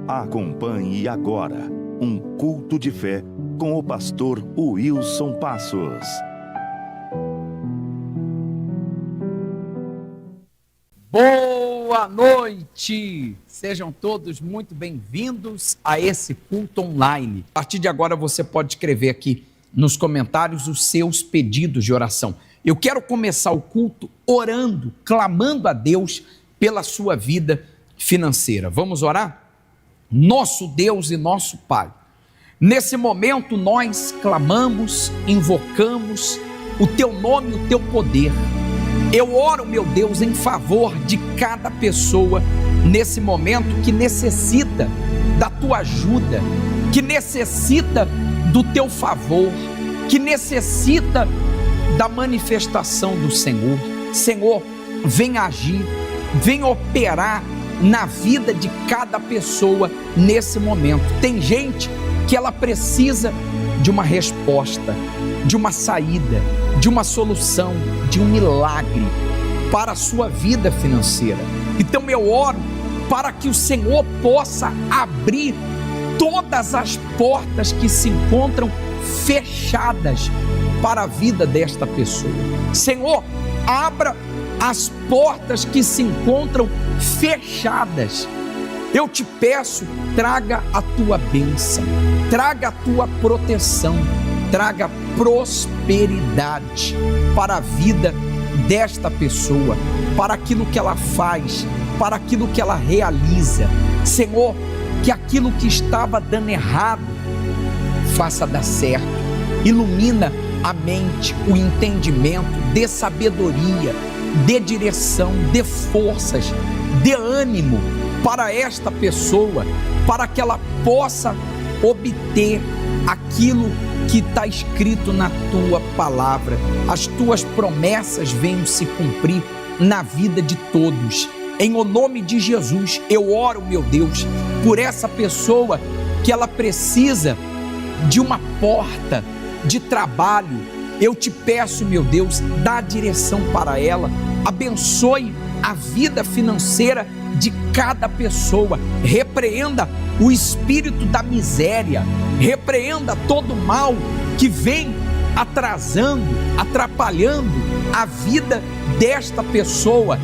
Acompanhe agora um culto de fé com o pastor Wilson Passos. Boa noite! Sejam todos muito bem-vindos a esse culto online. A partir de agora você pode escrever aqui nos comentários os seus pedidos de oração. Eu quero começar o culto orando, clamando a Deus pela sua vida financeira. Vamos orar? Nosso Deus e nosso Pai, nesse momento nós clamamos, invocamos o Teu nome e o Teu poder. Eu oro, meu Deus, em favor de cada pessoa nesse momento que necessita da Tua ajuda, que necessita do Teu favor, que necessita da manifestação do Senhor. Senhor, vem agir, vem operar na vida de cada pessoa nesse momento. Tem gente que ela precisa de uma resposta, de uma saída, de uma solução, de um milagre para a sua vida financeira. Então eu oro para que o Senhor possa abrir todas as portas que se encontram fechadas para a vida desta pessoa. Senhor, abra as portas que se encontram fechadas. Eu te peço, traga a tua bênção, traga a tua proteção, traga prosperidade para a vida desta pessoa, para aquilo que ela faz, para aquilo que ela realiza. Senhor, que aquilo que estava dando errado faça dar certo. Ilumina a mente, o entendimento, dê sabedoria, dê direção, dê forças, dê ânimo para esta pessoa, para que ela possa obter aquilo que está escrito na tua palavra. As tuas promessas venham se cumprir na vida de todos. Em o nome de Jesus, eu oro, meu Deus, por essa pessoa que ela precisa de uma porta de trabalho. Eu te peço, meu Deus, dá direção para ela, abençoe a vida financeira de cada pessoa, repreenda o espírito da miséria, repreenda todo mal que vem atrasando, atrapalhando a vida desta pessoa,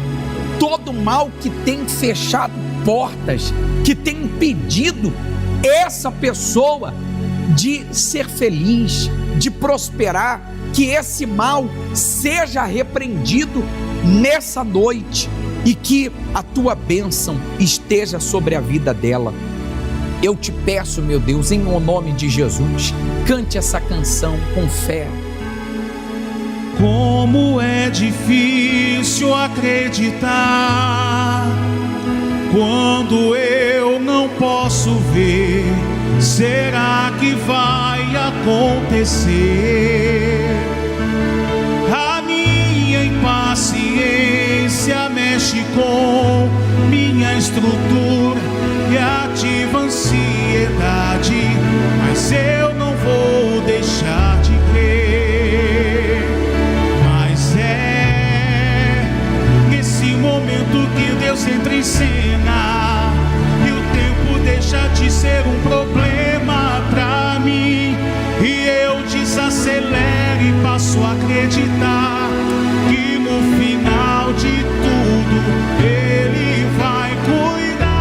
todo mal que tem fechado portas, que tem impedido essa pessoa de ser feliz, de prosperar. Que esse mal seja repreendido nessa noite e que a tua bênção esteja sobre a vida dela. Eu te peço, meu Deus, em o nome de Jesus, cante essa canção com fé. Como é difícil acreditar quando eu não posso ver. Será que vai acontecer? A minha impaciência mexe com minha estrutura e ativa ansiedade, mas eu não vou deixar de crer. Mas é nesse momento que Deus entra em cena e o tempo deixa de ser um problema pra mim, e eu desacelero e passo a acreditar que no final de tudo Ele vai cuidar.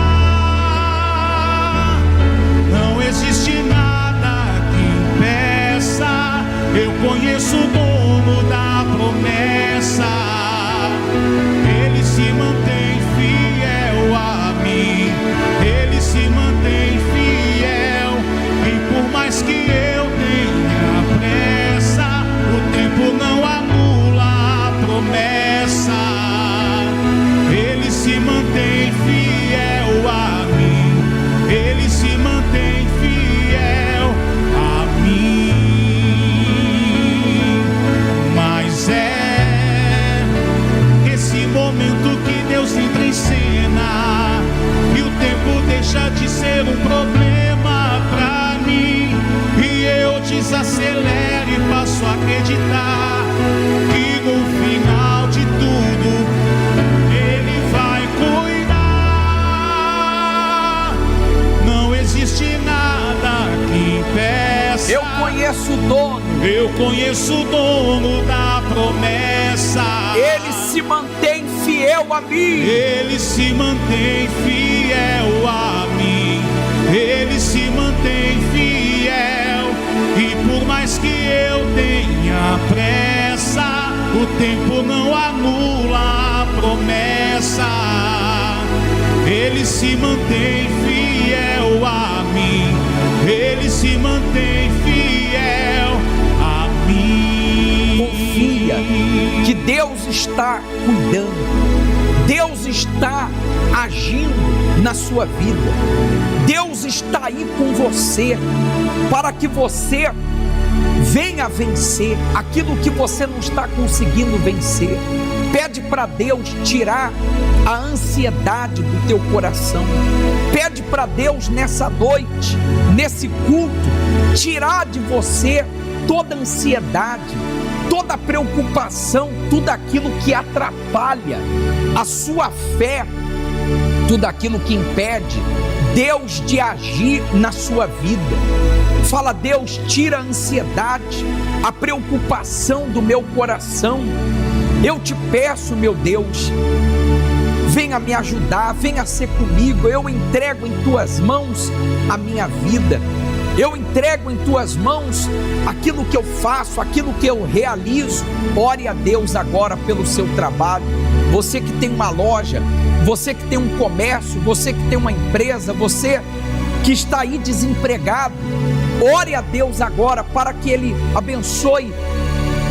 Não existe nada que impeça, eu conheço o dono da promessa. Ele se mantém fiel a mim, Ele se mantém fiel, e por mais que eu tenha pressa, o tempo não anula a promessa. dono. Eu conheço o dono da promessa. Ele se mantém fiel a mim. Ele se mantém fiel a mim. Ele se mantém fiel. E por mais que eu tenha pressa, o tempo não anula a promessa. Ele se mantém fiel a mim. Ele se mantém fiel a mim. Confia que Deus está cuidando. Deus está agindo na sua vida. Deus está aí com você para que você venha vencer aquilo que você não está conseguindo vencer. Pede para Deus tirar a ansiedade do teu coração. Pede para Deus nessa noite, nesse culto, tirar de você toda ansiedade, toda preocupação, tudo aquilo que atrapalha a sua fé, tudo aquilo que impede Deus de agir na sua vida. Fala: Deus, tira a ansiedade, a preocupação do meu coração. Eu te peço, meu Deus, venha me ajudar, venha ser comigo. Eu entrego em tuas mãos a minha vida. Eu entrego em tuas mãos aquilo que eu faço, aquilo que eu realizo. Ore a Deus agora pelo seu trabalho. Você que tem uma loja, você que tem um comércio, você que tem uma empresa, você que está aí desempregado, ore a Deus agora para que Ele abençoe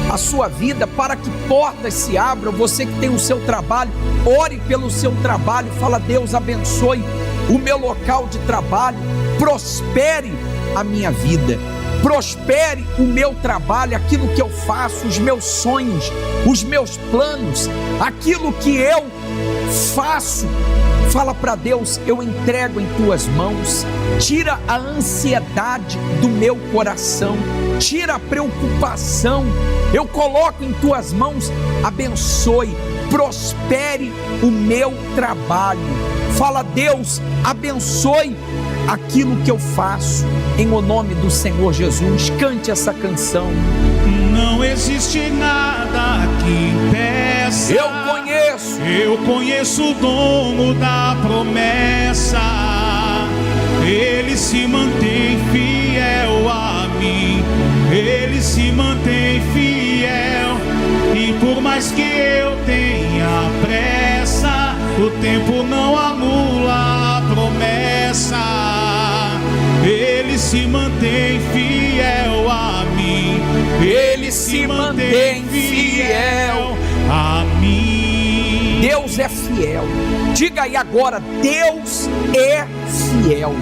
a sua vida, para que portas se abram. Você que tem o seu trabalho, ore pelo seu trabalho. Fala: Deus, abençoe o meu local de trabalho, prospere a minha vida, prospere o meu trabalho, aquilo que eu faço, os meus sonhos, os meus planos, aquilo que eu faço. Fala para Deus: eu entrego em tuas mãos. Tira a ansiedade do meu coração, tira a preocupação. Eu coloco em tuas mãos. Abençoe, prospere o meu trabalho. Fala: Deus, abençoe aquilo que eu faço, em o nome do Senhor Jesus. Cante essa canção. Não existe nada que impeça. Eu conheço o dono da promessa. Ele se mantém fiel a mim. Ele se mantém fiel. E por mais que eu tenha pressa, o tempo não anula a promessa. Ele se mantém fiel a mim. Ele se mantém fiel a mim. Deus é fiel. Diga aí agora: Deus é fiel.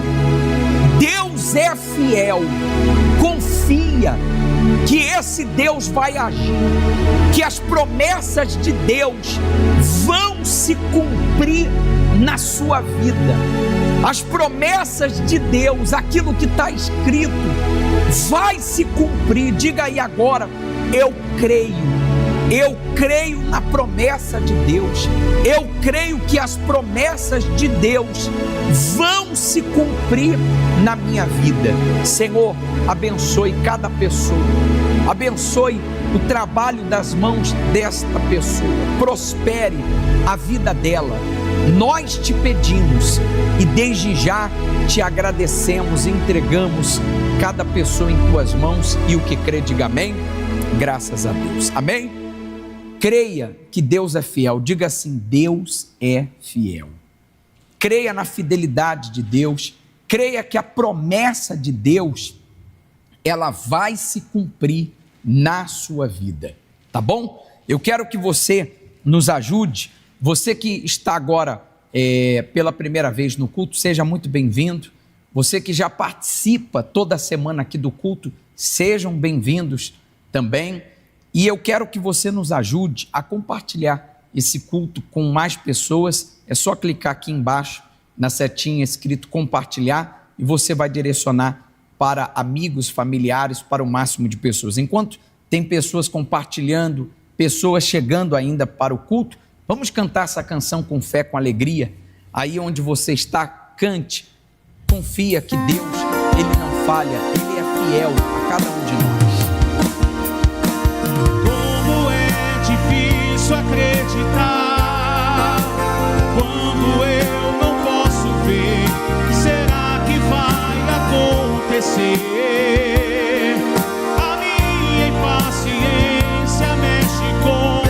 Deus é fiel. Confia que esse Deus vai agir, que as promessas de Deus vão se cumprir na sua vida. As promessas de Deus, aquilo que está escrito, vai se cumprir. Diga aí agora: eu creio. Eu creio na promessa de Deus. Eu creio que as promessas de Deus vão se cumprir na minha vida. Senhor, abençoe cada pessoa. Abençoe o trabalho das mãos desta pessoa. Prospere a vida dela. Nós te pedimos e desde já te agradecemos e entregamos cada pessoa em tuas mãos. E o que crê, diga amém. Graças a Deus. Amém? Creia que Deus é fiel. Diga assim: Deus é fiel. Creia na fidelidade de Deus. Creia que a promessa de Deus, ela vai se cumprir na sua vida. Tá bom? Eu quero que você nos ajude. Você que está agora pela primeira vez no culto, seja muito bem-vindo. Você que já participa toda semana aqui do culto, sejam bem-vindos também. E eu quero que você nos ajude a compartilhar esse culto com mais pessoas. É só clicar aqui embaixo na setinha escrito compartilhar e você vai direcionar para amigos, familiares, para o máximo de pessoas. Enquanto tem pessoas compartilhando, pessoas chegando ainda para o culto, vamos cantar essa canção com fé, com alegria. Aí onde você está, cante. Confia que Deus, Ele não falha, Ele é fiel a cada um de nós. posso acreditar quando eu não posso ver. Será que vai acontecer? A minha impaciência mexe com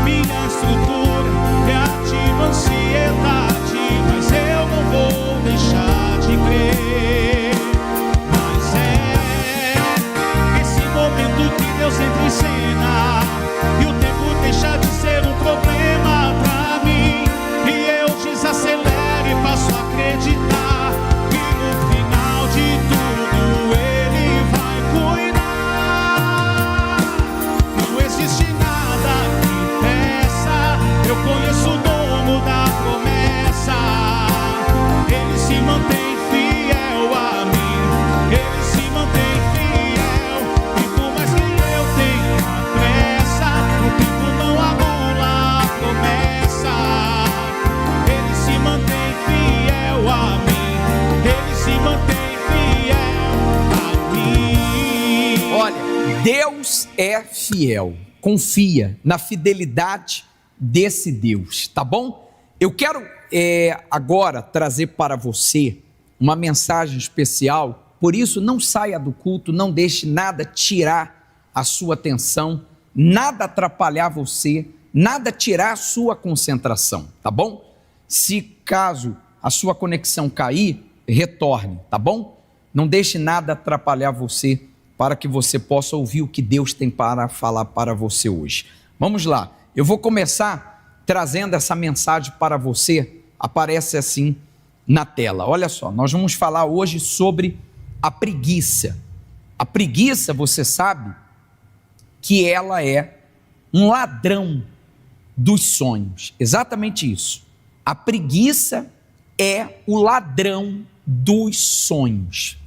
minha estrutura, reativa ansiedade, mas eu não vou deixar de crer. Mas é esse momento que Deus entra em cena e o tempo deixa de ser um problema pra mim, e eu desacelero e passo a acreditar que no final de tudo Ele vai cuidar. Não existe nada que peça, eu conheço o dono da promessa. Ele se mantém fiel a mim, Ele se mantém fiel, e por mais que eu tenha pressa, o tempo não anula a promessa. Ele se mantém fiel a mim, Ele se mantém fiel a mim. Olha, Deus é fiel. Confia na fidelidade desse Deus, tá bom? Eu quero agora trazer para você uma mensagem especial. Por isso, não saia do culto, não deixe nada tirar a sua atenção, nada atrapalhar você, nada tirar a sua concentração, tá bom? Se caso a sua conexão cair, retorne, tá bom? Não deixe nada atrapalhar você, para que você possa ouvir o que Deus tem para falar para você hoje. Vamos lá, eu vou começar trazendo essa mensagem para você, aparece assim na tela. Olha só, nós vamos falar hoje sobre a preguiça. A preguiça, você sabe que ela é um ladrão dos sonhos, exatamente isso. A preguiça é o ladrão dos sonhos.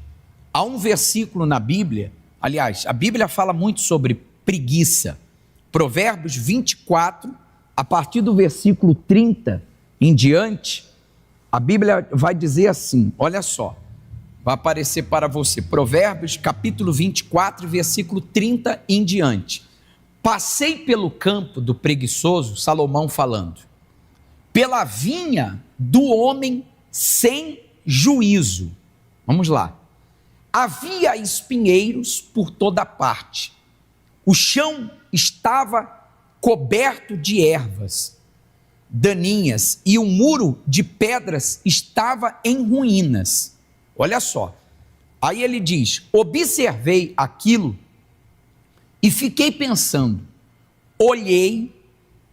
Há um versículo na Bíblia, aliás, a Bíblia fala muito sobre preguiça. Provérbios 24, a partir do versículo 30 em diante, a Bíblia vai dizer assim, olha só, vai aparecer para você, Provérbios capítulo 24, versículo 30 em diante. Passei pelo campo do preguiçoso, Salomão falando, pela vinha do homem sem juízo. Vamos lá. Havia espinheiros por toda parte. O chão estava coberto de ervas daninhas e o muro de pedras estava em ruínas. Olha só. Aí ele diz: observei aquilo e fiquei pensando, olhei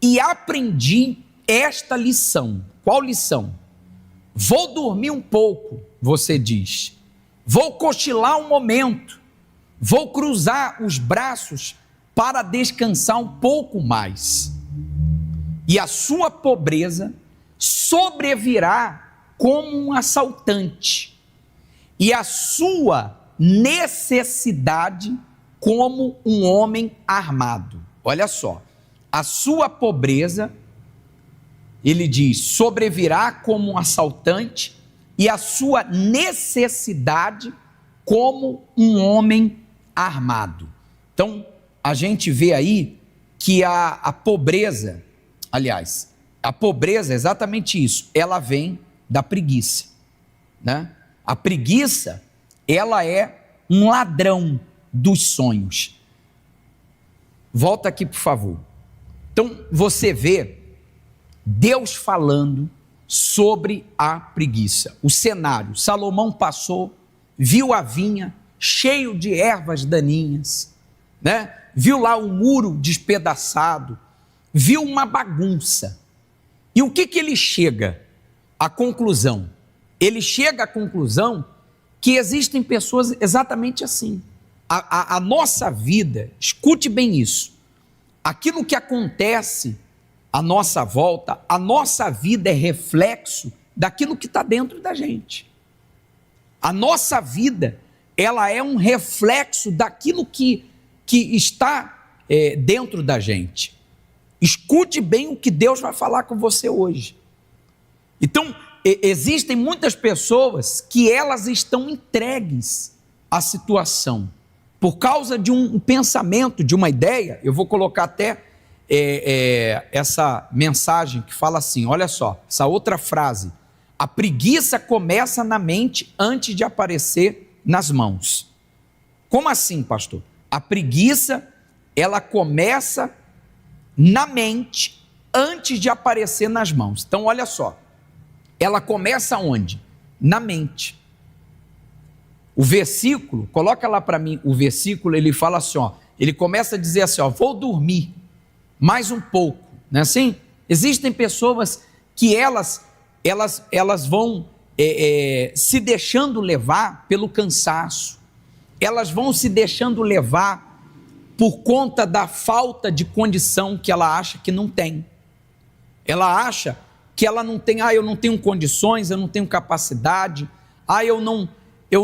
e aprendi esta lição. Qual lição? Vou dormir um pouco, você diz. Vou cochilar um momento. Vou cruzar os braços para descansar um pouco mais. E a sua pobreza sobrevirá como um assaltante, e a sua necessidade como um homem armado. Olha só, a sua pobreza, ele diz, sobrevirá como um assaltante, e a sua necessidade como um homem armado. Então, a gente vê aí que a pobreza, aliás, a pobreza é exatamente isso, ela vem da preguiça, né? A preguiça, ela é um ladrão dos sonhos. Volta aqui, por favor. Então, você vê Deus falando sobre a preguiça. O cenário, Salomão passou, viu a vinha cheio de ervas daninhas, né? Viu lá o muro despedaçado, viu uma bagunça. E o que ele chega à conclusão? Ele chega à conclusão que existem pessoas exatamente assim. A nossa vida, escute bem isso, aquilo que acontece à nossa volta, a nossa vida é reflexo daquilo que está dentro da gente. A nossa vida, ela é um reflexo daquilo que está dentro da gente. Escute bem o que Deus vai falar com você hoje. Então, existem muitas pessoas que elas estão entregues à situação, por causa de um pensamento, de uma ideia, eu vou colocar até essa mensagem que fala assim, olha só, essa outra frase: a preguiça começa na mente antes de aparecer nas mãos. Como assim, pastor? A preguiça, ela começa na mente antes de aparecer nas mãos. Então, olha só, ela começa onde? Na mente. O versículo, coloca lá para mim, o versículo, ele fala assim, ó, ele começa a dizer assim, ó, vou dormir mais um pouco, não é assim? Existem pessoas que elas vão se deixando levar pelo cansaço, elas vão se deixando levar por conta da falta de condição que ela acha que não tem. Ela acha que ela não tem, eu não tenho condições, eu não tenho capacidade, eu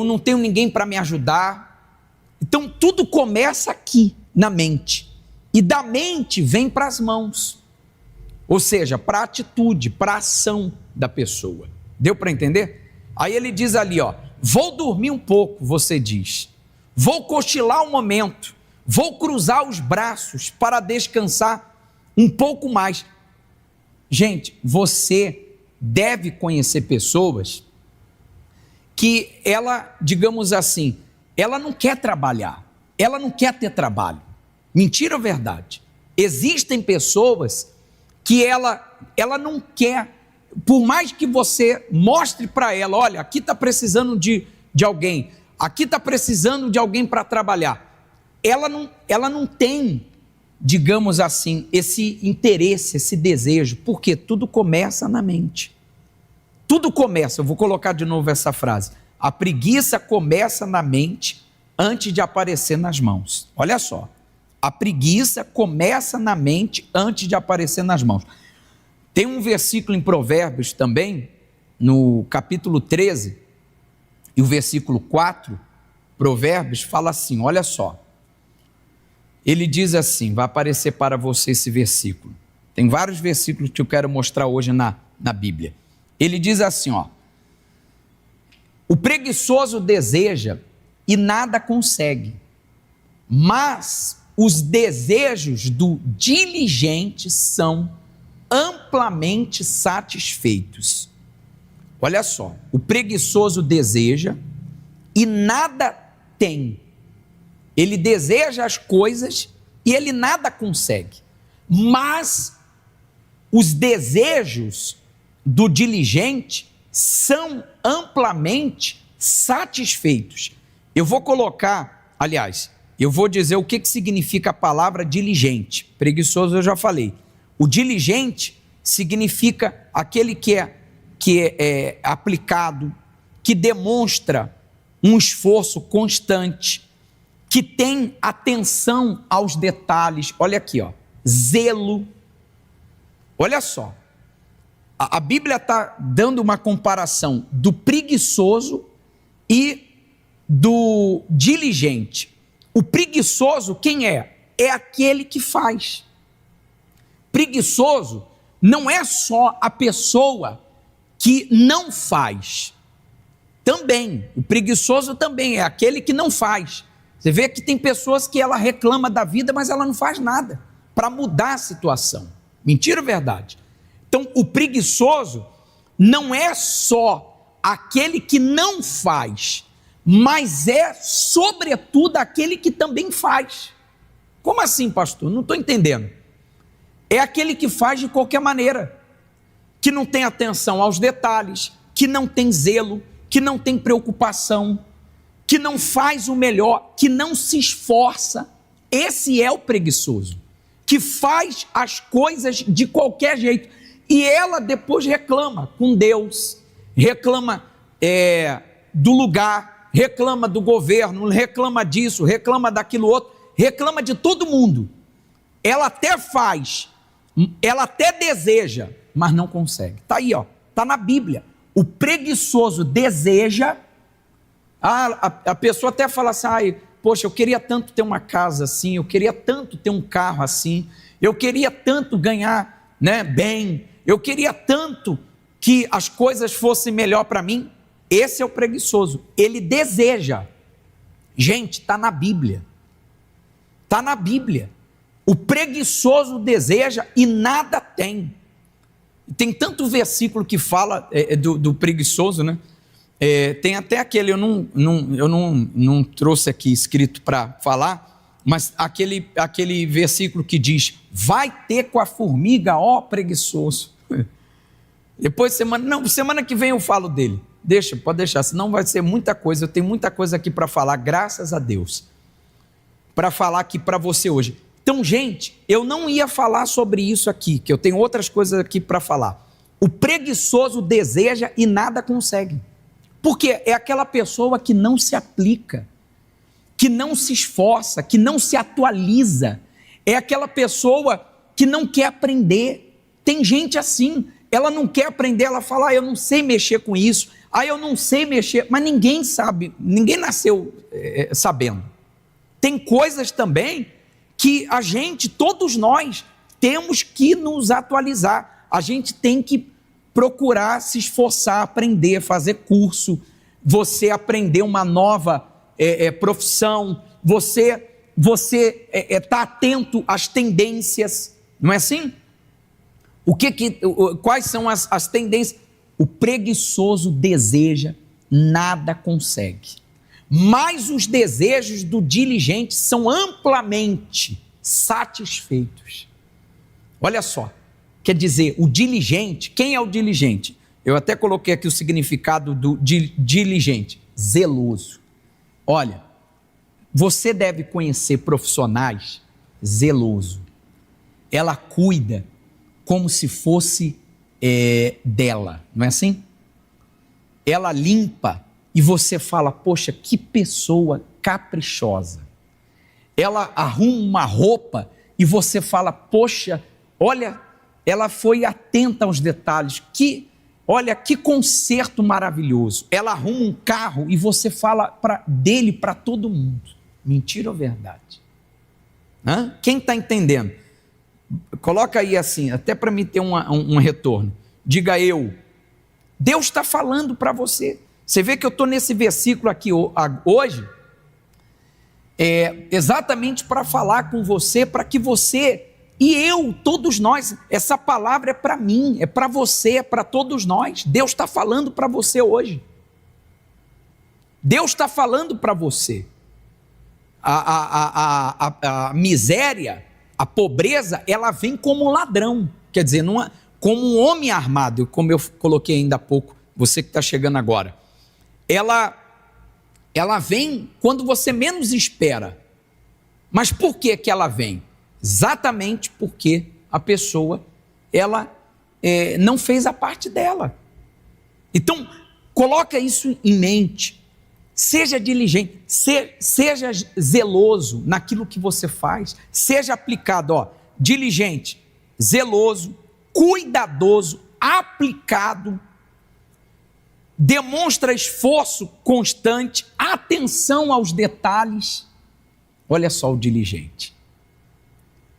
não tenho ninguém para me ajudar. Então tudo começa aqui, na mente, e da mente vem para as mãos, ou seja, para a atitude, para a ação da pessoa. Deu para entender? Aí ele diz ali, ó, vou dormir um pouco, você diz, vou cochilar um momento, vou cruzar os braços para descansar um pouco mais. Gente, você deve conhecer pessoas que ela, digamos assim, ela não quer trabalhar, ela não quer ter trabalho. Mentira ou verdade? Existem pessoas que ela não quer, por mais que você mostre para ela, olha, aqui está precisando de alguém, aqui está precisando de alguém para trabalhar, ela não tem, digamos assim, esse interesse, esse desejo, porque tudo começa na mente. Tudo começa, eu vou colocar de novo essa frase, a preguiça começa na mente antes de aparecer nas mãos. Olha só, a preguiça começa na mente antes de aparecer nas mãos. Tem um versículo em Provérbios também, no capítulo 13, e o versículo 4, Provérbios fala assim, olha só, ele diz assim, vai aparecer para você esse versículo, tem vários versículos que eu quero mostrar hoje na Bíblia. Ele diz assim, ó, o preguiçoso deseja e nada consegue, mas os desejos do diligente são amplamente satisfeitos. Olha só, o preguiçoso deseja e nada tem. Ele deseja as coisas e ele nada consegue. Mas os desejos do diligente são amplamente satisfeitos. Eu vou colocar, aliás, eu vou dizer o que significa a palavra diligente. Preguiçoso eu já falei. O diligente significa aquele que é aplicado, que demonstra um esforço constante, que tem atenção aos detalhes. Olha aqui, ó, zelo. Olha só, a Bíblia está dando uma comparação do preguiçoso e do diligente. O preguiçoso, quem é? É aquele que faz. Preguiçoso não é só a pessoa que não faz. Também, o preguiçoso também é aquele que não faz. Você vê que tem pessoas que ela reclama da vida, mas ela não faz nada para mudar a situação. Mentira ou verdade? Então, o preguiçoso não é só aquele que não faz, mas é, sobretudo, aquele que também faz. Como assim, pastor? Não estou entendendo. É aquele que faz de qualquer maneira, que não tem atenção aos detalhes, que não tem zelo, que não tem preocupação, que não faz o melhor, que não se esforça. Esse é o preguiçoso, que faz as coisas de qualquer jeito. E ela depois reclama com Deus, reclama do lugar, reclama do governo, reclama disso, reclama daquilo outro, reclama de todo mundo. Ela até faz, ela até deseja, mas não consegue. Está aí, ó, está na Bíblia. O preguiçoso deseja, a pessoa até fala assim, poxa, eu queria tanto ter uma casa assim, eu queria tanto ter um carro assim, eu queria tanto ganhar, bem, eu queria tanto que as coisas fossem melhor para mim. Esse é o preguiçoso, ele deseja. Gente, está na Bíblia. Está na Bíblia. O preguiçoso deseja e nada tem. Tem tanto versículo que fala do preguiçoso, né? Tem até aquele, eu não trouxe aqui escrito para falar, mas aquele versículo que diz: vai ter com a formiga, ó preguiçoso. Depois semana que vem eu falo dele. Pode deixar, senão vai ser muita coisa. Eu tenho muita coisa aqui para falar, graças a Deus, para falar aqui para você hoje. Então, gente, eu não ia falar sobre isso aqui, que eu tenho outras coisas aqui para falar. O preguiçoso deseja e nada consegue. Porque é aquela pessoa que não se aplica, que não se esforça, que não se atualiza. É aquela pessoa que não quer aprender. Tem gente assim, ela não quer aprender, ela fala: eu não sei mexer com isso, eu não sei mexer, mas ninguém sabe, ninguém nasceu sabendo. Tem coisas também que a gente, todos nós, temos que nos atualizar. A gente tem que procurar se esforçar, aprender, fazer curso, você aprender uma nova profissão, você tá atento às tendências, não é assim? Quais são as tendências? O preguiçoso deseja, nada consegue. Mas os desejos do diligente são amplamente satisfeitos. Olha só, quer dizer, o diligente, quem é o diligente? Eu até coloquei aqui o significado do diligente: zeloso. Olha, você deve conhecer profissionais zeloso. Ela cuida como se fosse dela, não é assim? Ela limpa e você fala: poxa, que pessoa caprichosa. Ela arruma uma roupa e você fala: poxa, olha, ela foi atenta aos detalhes, olha que conserto maravilhoso. Ela arruma um carro e você fala dele para todo mundo. Mentira ou verdade? Quem está entendendo? Coloca aí assim, até para mim ter um retorno. Diga eu. Deus está falando para você. Você vê que eu estou nesse versículo aqui hoje, exatamente para falar com você, para que você e eu, todos nós, essa palavra é para mim, é para você, é para todos nós. Deus está falando para você hoje. Deus está falando para você. A miséria, a pobreza, ela vem como um ladrão, quer dizer, como um homem armado, como eu coloquei ainda há pouco, você que está chegando agora. Ela vem quando você menos espera. Mas por que ela vem? Exatamente porque a pessoa, ela não fez a parte dela. Então, coloca isso em mente. Seja diligente, seja zeloso naquilo que você faz, seja aplicado, diligente, zeloso, cuidadoso, aplicado, demonstra esforço constante, atenção aos detalhes. Olha só o diligente.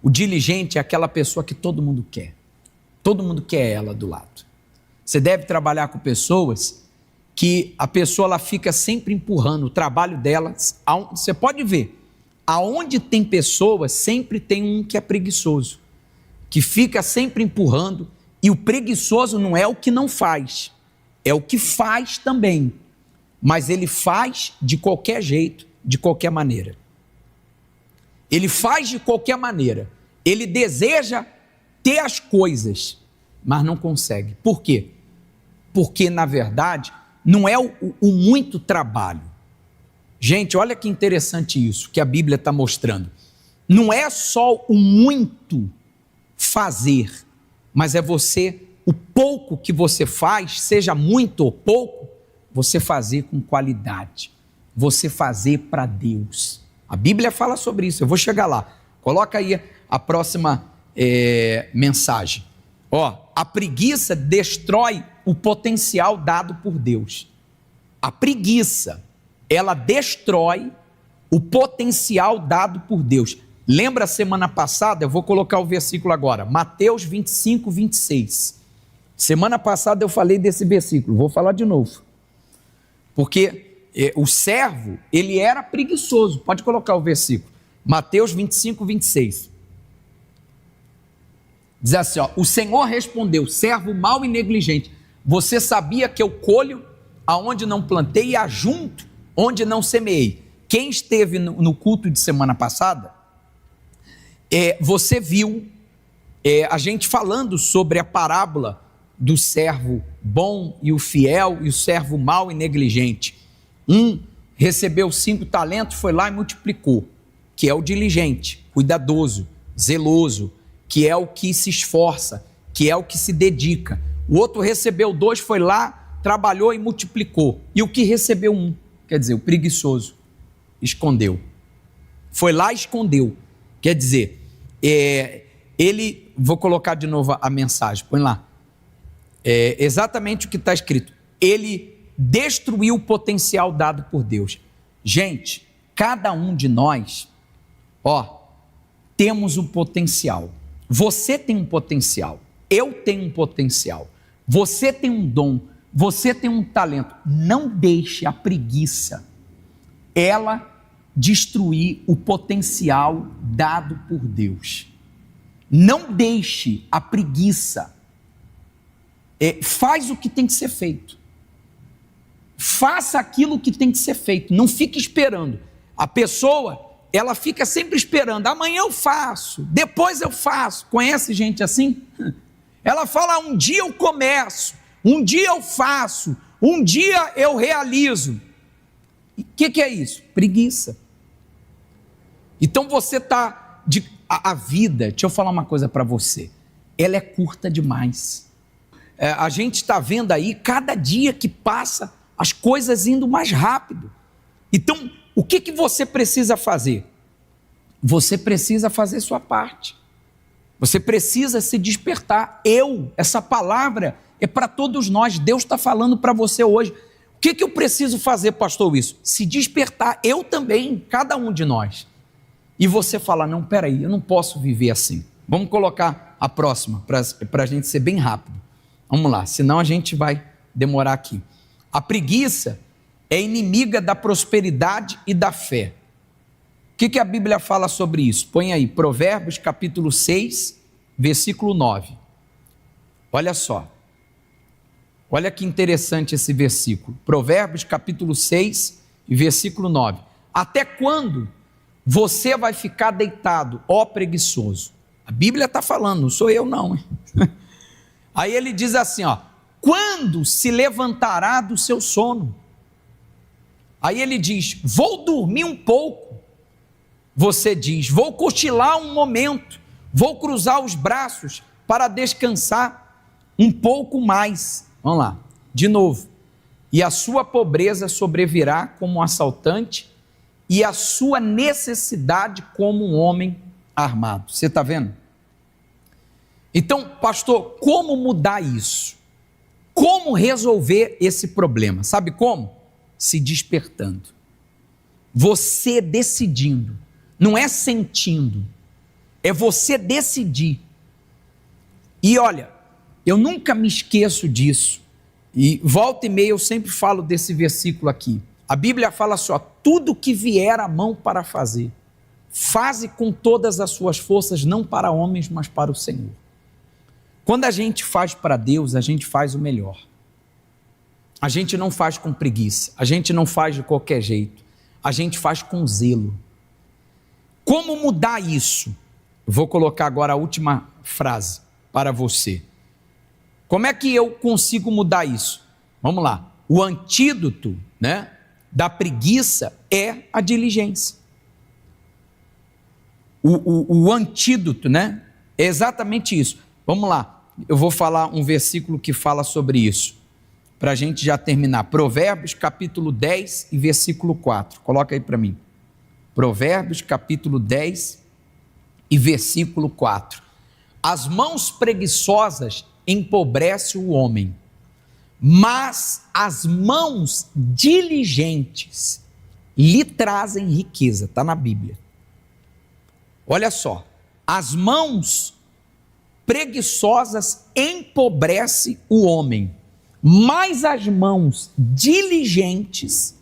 O diligente é aquela pessoa que todo mundo quer. Todo mundo quer ela do lado. Você deve trabalhar com pessoas que a pessoa ela fica sempre empurrando o trabalho dela. Você pode ver, aonde tem pessoas, sempre tem um que é preguiçoso, que fica sempre empurrando, e o preguiçoso não é o que não faz, é o que faz também, mas ele faz de qualquer jeito, de qualquer maneira. Ele faz de qualquer maneira, ele deseja ter as coisas, mas não consegue. Por quê? Porque, na verdade, não é o muito trabalho. Gente, olha que interessante isso que a Bíblia está mostrando. Não é só o muito fazer, mas é o pouco que você faz, seja muito ou pouco, você fazer com qualidade, você fazer para Deus. A Bíblia fala sobre isso, eu vou chegar lá. Coloca aí a próxima mensagem. A preguiça destrói o potencial dado por Deus. A preguiça, ela destrói o potencial dado por Deus. Lembra a semana passada? Eu vou colocar o versículo agora, Mateus 25, 26. Semana passada eu falei desse versículo, vou falar de novo. Porque o servo, ele era preguiçoso. Pode colocar o versículo. Mateus 25, 26. Diz assim, ó, o Senhor respondeu, servo mau e negligente, você sabia que eu colho aonde não plantei e ajunto onde não semeei. Quem esteve no culto de semana passada, você viu a gente falando sobre a parábola do servo bom e o fiel e o servo mau e negligente. Um recebeu 5 talentos, foi lá e multiplicou, que é o diligente, cuidadoso, zeloso, que é o que se esforça, que é o que se dedica. O outro recebeu 2, foi lá, trabalhou e multiplicou. E o que recebeu 1, quer dizer, o preguiçoso, escondeu. Foi lá e escondeu. Quer dizer, ele, vou colocar de novo a mensagem, põe lá. Exatamente o que está escrito. Ele destruiu o potencial dado por Deus. Gente, cada um de nós, temos um potencial. Você tem um potencial, eu tenho um potencial, você tem um dom, você tem um talento. Não deixe a preguiça ela destruir o potencial dado por Deus. Não deixe a preguiça. Faz o que tem que ser feito. Faça aquilo que tem que ser feito. Não fique esperando. A pessoa, ela fica sempre esperando. Amanhã eu faço, depois eu faço. Conhece gente assim? Ela fala, um dia eu começo, um dia eu faço, um dia eu realizo. E o que é isso? Preguiça. Então você está... A vida, deixa eu falar uma coisa para você, ela é curta demais. A gente está vendo aí, cada dia que passa, as coisas indo mais rápido. Então, o que você precisa fazer? Você precisa fazer sua parte. Você precisa se despertar. Essa palavra é para todos nós. Deus está falando para você hoje. O que eu preciso fazer, pastor Wilson? Se despertar. Eu também, cada um de nós. E você fala, não, peraí, eu não posso viver assim. Vamos colocar a próxima, para a gente ser bem rápido. Vamos lá, senão a gente vai demorar aqui. A preguiça é inimiga da prosperidade e da fé. O que a Bíblia fala sobre isso? Põe aí, Provérbios capítulo 6, versículo 9. Olha só. Olha que interessante esse versículo. Provérbios capítulo 6 e versículo 9. Até quando você vai ficar deitado, ó preguiçoso? A Bíblia está falando, não sou eu não. Aí ele diz assim, quando se levantará do seu sono? Aí ele diz, vou dormir um pouco. Você diz, vou cochilar um momento, vou cruzar os braços para descansar um pouco mais. Vamos lá, de novo. E a sua pobreza sobrevirá como um assaltante e a sua necessidade como um homem armado. Você está vendo? Então, pastor, como mudar isso? Como resolver esse problema? Sabe como? Se despertando. Você decidindo. Não é sentindo. É você decidir. E olha, eu nunca me esqueço disso. E volta e meia eu sempre falo desse versículo aqui. A Bíblia fala só, tudo que vier à mão para fazer, faze com todas as suas forças, não para homens, mas para o Senhor. Quando a gente faz para Deus, a gente faz o melhor. A gente não faz com preguiça, a gente não faz de qualquer jeito, a gente faz com zelo. Como mudar isso? Vou colocar agora a última frase para você. Como é que eu consigo mudar isso? Vamos lá. O antídoto, da preguiça é a diligência. O antídoto, é exatamente isso. Vamos lá, eu vou falar um versículo que fala sobre isso, para a gente já terminar. Provérbios capítulo 10 e versículo 4, coloca aí para mim. Provérbios capítulo 10 e versículo 4. As mãos preguiçosas empobrecem o homem, mas as mãos diligentes lhe trazem riqueza. Está na Bíblia. Olha só, as mãos preguiçosas empobrecem o homem, mas as mãos diligentes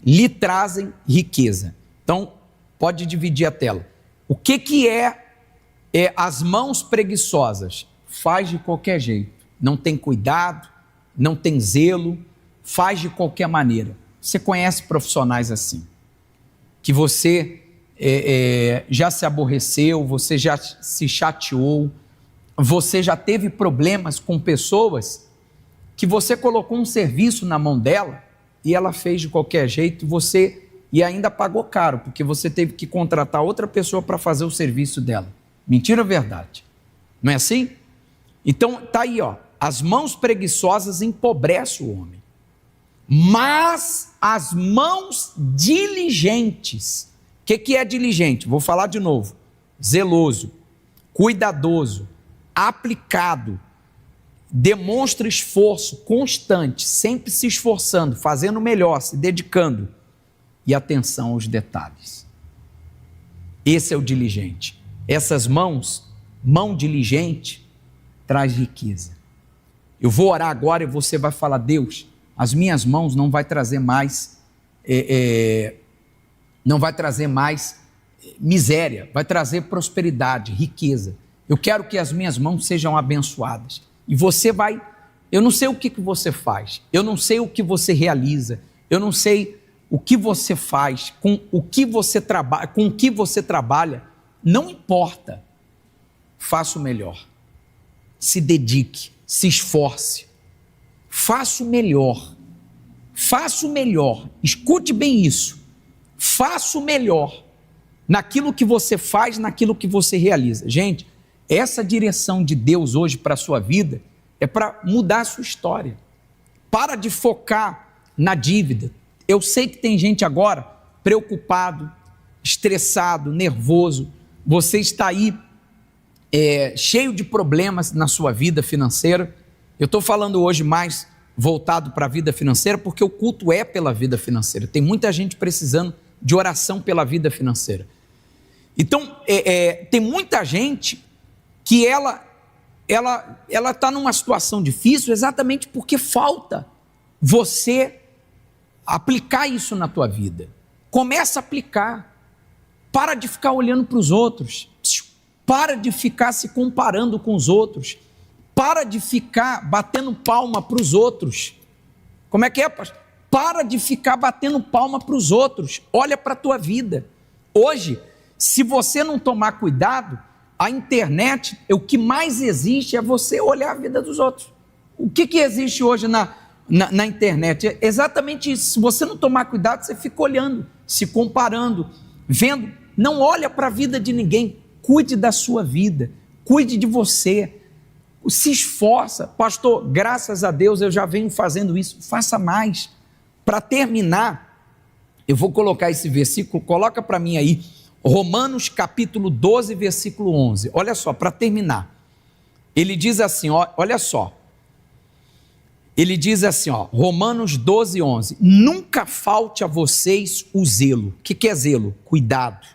lhe trazem riqueza. Então, pode dividir a tela. O que é as mãos preguiçosas, faz de qualquer jeito, não tem cuidado, não tem zelo, faz de qualquer maneira. Você conhece profissionais assim, que você já se aborreceu, você já se chateou, você já teve problemas com pessoas que você colocou um serviço na mão dela e ela fez de qualquer jeito, e ainda pagou caro, porque você teve que contratar outra pessoa para fazer o serviço dela. Mentira ou verdade? Não é assim? Então tá aí, ó, as mãos preguiçosas empobrecem o homem, mas as mãos diligentes, o que é diligente? Vou falar de novo: zeloso, cuidadoso, aplicado, demonstra esforço constante, sempre se esforçando, fazendo o melhor, se dedicando, e atenção aos detalhes. Esse é o diligente. Essas mãos, mão diligente, traz riqueza. Eu vou orar agora e você vai falar: Deus, as minhas mãos não vai trazer mais miséria, vai trazer prosperidade, riqueza. Eu quero que as minhas mãos sejam abençoadas. E você vai, eu não sei o que você faz, eu não sei o que você realiza, eu não sei o que você faz, com o que você trabalha, não importa. Faça o melhor. Se dedique, se esforce. Faça o melhor. Faça o melhor. Escute bem isso. Faça o melhor naquilo que você faz, naquilo que você realiza. Gente, essa direção de Deus hoje para a sua vida é para mudar a sua história. Para de focar na dívida. Eu sei que tem gente agora preocupado, estressado, nervoso. Você está aí cheio de problemas na sua vida financeira. Eu estou falando hoje mais voltado para a vida financeira, porque o culto é pela vida financeira. Tem muita gente precisando de oração pela vida financeira. Então, tem muita gente que ela está numa situação difícil exatamente porque falta você aplicar isso na tua vida. Começa a aplicar. Para de ficar olhando para os outros. Para de ficar se comparando com os outros. Para de ficar batendo palma para os outros. Como é que é, pastor? Para de ficar batendo palma para os outros. Olha para a tua vida. Hoje, se você não tomar cuidado, a internet, o que mais existe é você olhar a vida dos outros. O que existe hoje na internet? É exatamente isso. Se você não tomar cuidado, você fica olhando, se comparando, vendo. Não olha para a vida de ninguém. Cuide da sua vida. Cuide de você. Se esforça. Pastor, graças a Deus eu já venho fazendo isso. Faça mais. Para terminar, eu vou colocar esse versículo. Coloca para mim aí. Romanos capítulo 12, versículo 11. Olha só, para terminar. Ele diz assim, olha só. Ele diz assim, Romanos 12, 11. Nunca falte a vocês o zelo. O que é zelo? Cuidado.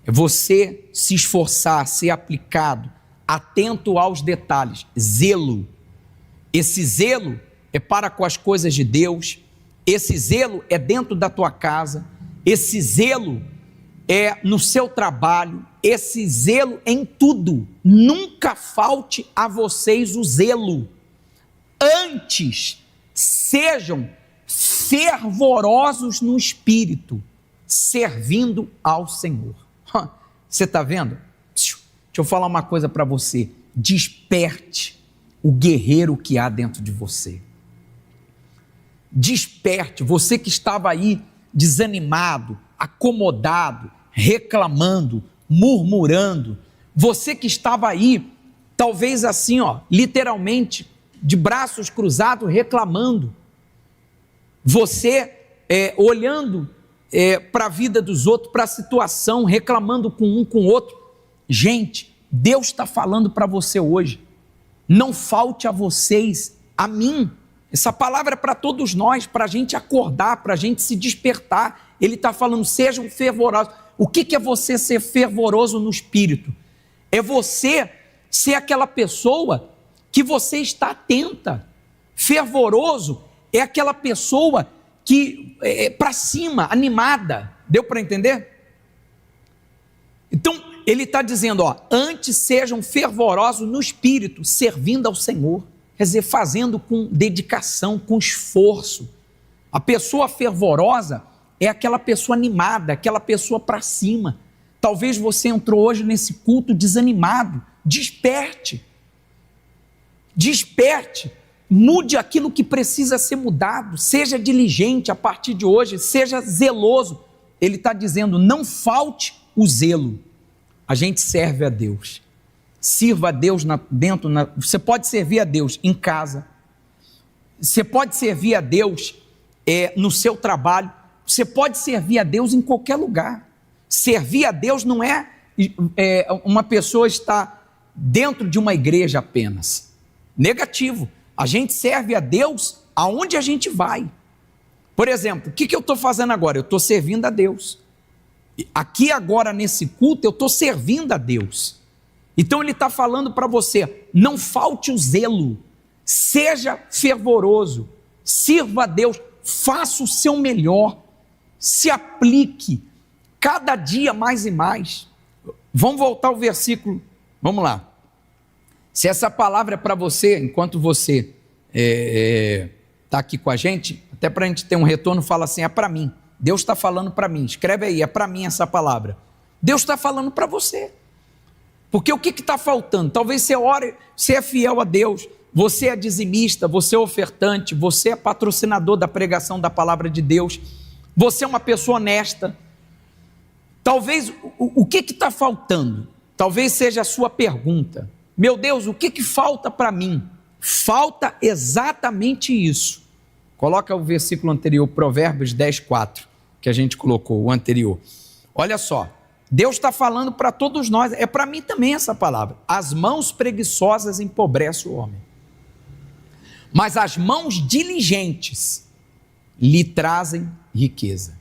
É você se esforçar, ser aplicado, atento aos detalhes. Zelo. Esse zelo é para com as coisas de Deus. Esse zelo é dentro da tua casa. Esse zelo é no seu trabalho, esse zelo em tudo. Nunca falte a vocês o zelo. Antes, sejam fervorosos no espírito, servindo ao Senhor. Você está vendo? Deixa eu falar uma coisa para você. Desperte o guerreiro que há dentro de você. Desperte, você que estava aí desanimado, acomodado, reclamando, murmurando, você que estava aí, talvez assim, literalmente, de braços cruzados, reclamando, você olhando para a vida dos outros, para a situação, reclamando com um, com o outro. Gente, Deus está falando para você hoje, não falte a vocês, a mim. Essa palavra é para todos nós, para a gente acordar, para a gente se despertar. Ele está falando, sejam fervorosos. O que é você ser fervoroso no espírito? É você ser aquela pessoa que você está atenta. Fervoroso é aquela pessoa que é para cima, animada. Deu para entender? Então, ele está dizendo, antes sejam fervorosos no espírito, servindo ao Senhor, quer dizer, fazendo com dedicação, com esforço. A pessoa fervorosa é aquela pessoa animada, aquela pessoa para cima. Talvez você entrou hoje nesse culto desanimado, desperte, mude aquilo que precisa ser mudado, seja diligente a partir de hoje, seja zeloso. Ele está dizendo, não falte o zelo. A gente serve a Deus, sirva a Deus você pode servir a Deus em casa, você pode servir a Deus no seu trabalho, você pode servir a Deus em qualquer lugar. Servir a Deus não é uma pessoa estar dentro de uma igreja apenas, negativo, a gente serve a Deus aonde a gente vai. Por exemplo, o que eu estou fazendo agora? Eu estou servindo a Deus. Aqui agora nesse culto eu estou servindo a Deus. Então ele está falando para você, não falte o zelo, seja fervoroso, sirva a Deus, faça o seu melhor, se aplique cada dia mais e mais. Vamos voltar ao versículo, vamos lá. Se essa palavra é para você, enquanto você está aqui com a gente, até para a gente ter um retorno, fala assim, é para mim. Deus está falando para mim, escreve aí, é para mim essa palavra. Deus está falando para você. Porque o que está faltando? Talvez você ore, você é fiel a Deus, você é dizimista, você é ofertante, você é patrocinador da pregação da palavra de Deus, você é uma pessoa honesta. Talvez, o que está faltando? Talvez seja a sua pergunta. Meu Deus, o que falta para mim? Falta exatamente isso. Coloca o versículo anterior, Provérbios 10:4, que a gente colocou, o anterior. Olha só, Deus está falando para todos nós, é para mim também essa palavra. As mãos preguiçosas empobrecem o homem, mas as mãos diligentes lhe trazem riqueza,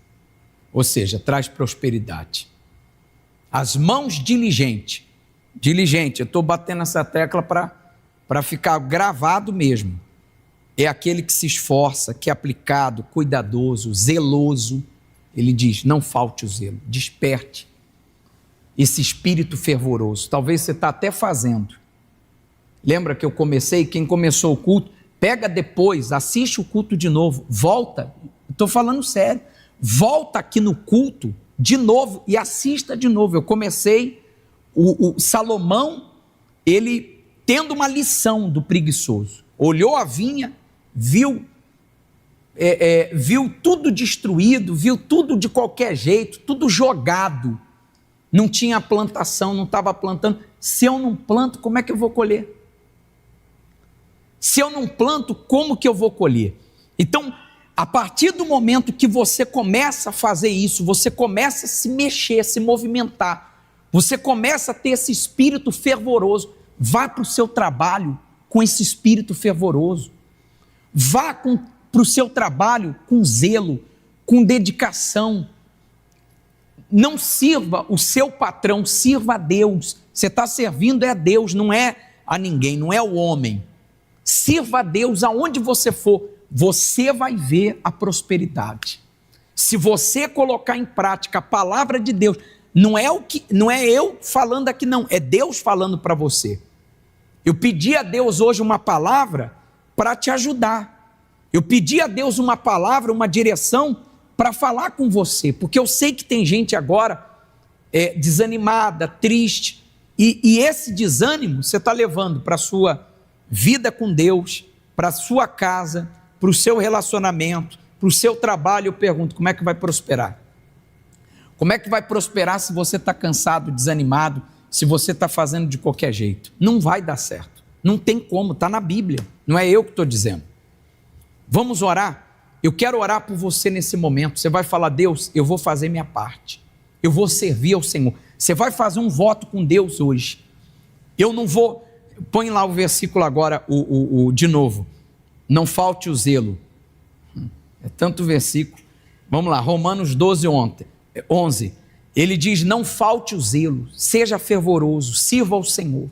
ou seja, traz prosperidade. As mãos diligentes, eu estou batendo essa tecla para ficar gravado mesmo. É aquele que se esforça, que é aplicado, cuidadoso, zeloso. Ele diz, não falte o zelo, desperte esse espírito fervoroso. Talvez você está até fazendo. Lembra que eu comecei? Quem começou o culto, pega depois, assiste o culto de novo, volta, estou falando sério, volta aqui no culto de novo e assista de novo. Eu comecei, o Salomão, ele tendo uma lição do preguiçoso, olhou a vinha, viu tudo destruído, viu tudo de qualquer jeito, tudo jogado, não tinha plantação, não estava plantando. Se eu não planto, como é que eu vou colher? Se eu não planto, como que eu vou colher? Então, a partir do momento que você começa a fazer isso, você começa a se mexer, se movimentar, você começa a ter esse espírito fervoroso, vá para o seu trabalho com esse espírito fervoroso, vá para o seu trabalho com zelo, com dedicação. Não sirva o seu patrão, sirva a Deus. Você está servindo a Deus, não é a ninguém, não é o homem. Sirva a Deus aonde você for, você vai ver a prosperidade. Se você colocar em prática a palavra de Deus, não é eu falando aqui não, é Deus falando para você. Eu pedi a Deus hoje uma palavra para te ajudar. Eu pedi a Deus uma palavra, uma direção para falar com você, porque eu sei que tem gente agora desanimada, triste, e esse desânimo você está levando para a sua vida com Deus, para a sua casa, para o seu relacionamento, para o seu trabalho. Eu pergunto, como é que vai prosperar? Como é que vai prosperar se você está cansado, desanimado, se você está fazendo de qualquer jeito? Não vai dar certo, não tem como, está na Bíblia, não é eu que estou dizendo. Vamos orar? Eu quero orar por você nesse momento. Você vai falar, Deus, eu vou fazer minha parte, eu vou servir ao Senhor. Você vai fazer um voto com Deus hoje. Eu não vou, põe lá o versículo agora, de novo, não falte o zelo. É tanto versículo. Vamos lá, Romanos 12:11. Ele diz, não falte o zelo, seja fervoroso, sirva ao Senhor.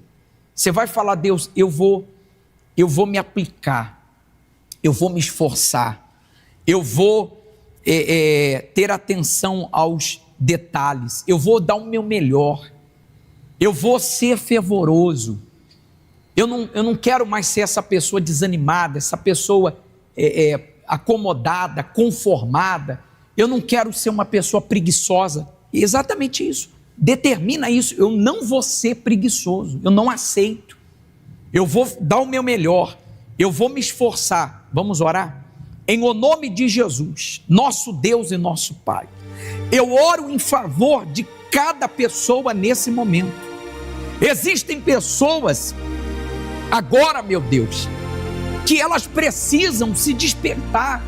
Você vai falar, Deus, eu vou me aplicar, eu vou me esforçar, eu vou ter atenção aos detalhes, eu vou dar o meu melhor, Eu vou ser fervoroso. Eu não quero mais ser essa pessoa desanimada, essa pessoa acomodada, conformada. Eu não quero ser uma pessoa preguiçosa. Exatamente isso. Determina isso. Eu não vou ser preguiçoso. Eu não aceito. Eu vou dar o meu melhor. Eu vou me esforçar. Vamos orar? Em o nome de Jesus, nosso Deus e nosso Pai, eu oro em favor de cada pessoa nesse momento. Existem pessoas agora, meu Deus, que elas precisam se despertar,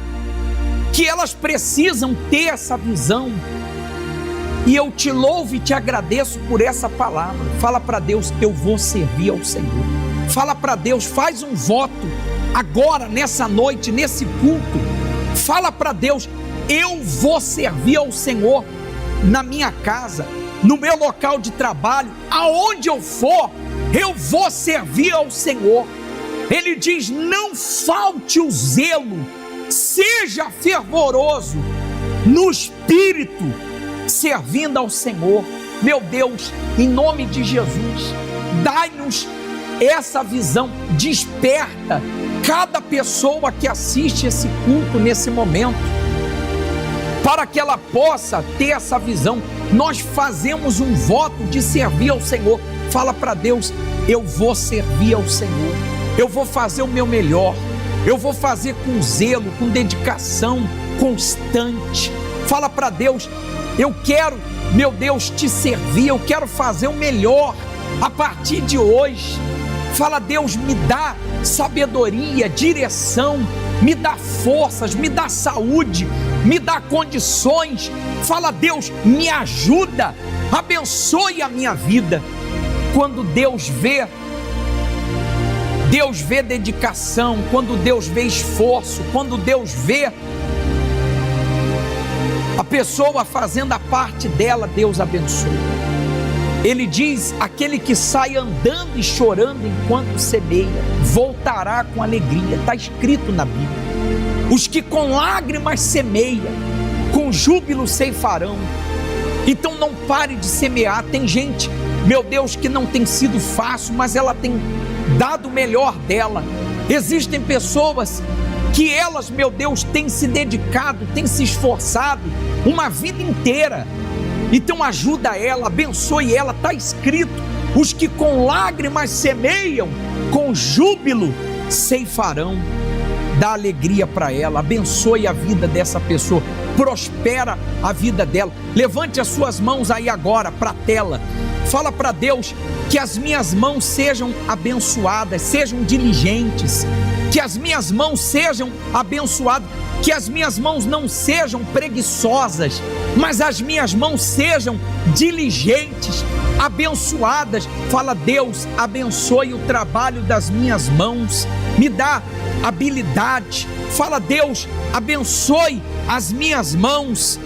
que elas precisam ter essa visão. E eu te louvo e te agradeço por essa palavra. Fala para Deus, eu vou servir ao Senhor. Fala para Deus, faz um voto agora, nessa noite, nesse culto. Fala para Deus, eu vou servir ao Senhor na minha casa, no meu local de trabalho, aonde eu for, eu vou servir ao Senhor. Ele diz, não falte o zelo, seja fervoroso no espírito, servindo ao Senhor. Meu Deus, em nome de Jesus, dai-nos essa visão, desperta cada pessoa que assiste esse culto nesse momento, para que ela possa ter essa visão. Nós fazemos um voto de servir ao Senhor. Fala para Deus, eu vou servir ao Senhor, eu vou fazer o meu melhor, eu vou fazer com zelo, com dedicação constante. Fala para Deus, eu quero, meu Deus, te servir, eu quero fazer o melhor a partir de hoje. Fala, Deus, me dá sabedoria, direção, me dá forças, me dá saúde, me dá condições. Fala, Deus, me ajuda, abençoe a minha vida. Quando Deus vê dedicação, quando Deus vê esforço, quando Deus vê a pessoa fazendo a parte dela, Deus abençoa. Ele diz, aquele que sai andando e chorando enquanto semeia, voltará com alegria. Está escrito na Bíblia. Os que com lágrimas semeiam, com júbilo ceifarão. Então não pare de semear. Tem gente, meu Deus, que não tem sido fácil, mas ela tem dado o melhor dela. Existem pessoas que elas, meu Deus, têm se dedicado, têm se esforçado uma vida inteira. Então ajuda ela, abençoe ela. Está escrito, os que com lágrimas semeiam, com júbilo ceifarão. Dá alegria para ela, abençoe a vida dessa pessoa, prospera a vida dela. Levante as suas mãos aí agora para a tela. Fala para Deus que as minhas mãos sejam abençoadas, sejam diligentes, que as minhas mãos sejam abençoadas, que as minhas mãos não sejam preguiçosas, mas as minhas mãos sejam diligentes, abençoadas. Fala, Deus, abençoe o trabalho das minhas mãos, me dá habilidade. Fala, Deus, abençoe as minhas mãos,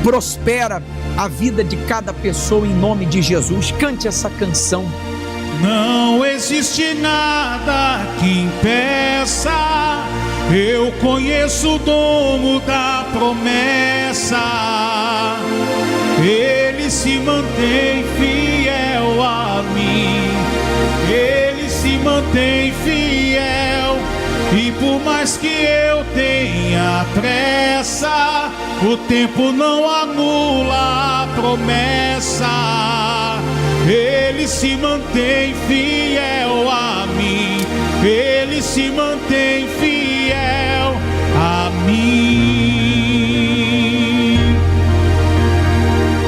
prospera a vida de cada pessoa em nome de Jesus. Cante essa canção. Não existe nada que impeça, eu conheço o dono da promessa, ele se mantém fiel a mim, ele se mantém fiel, e por mais que eu tenha pressa, o tempo não anula a promessa. Ele se mantém fiel a mim, ele se mantém fiel a mim.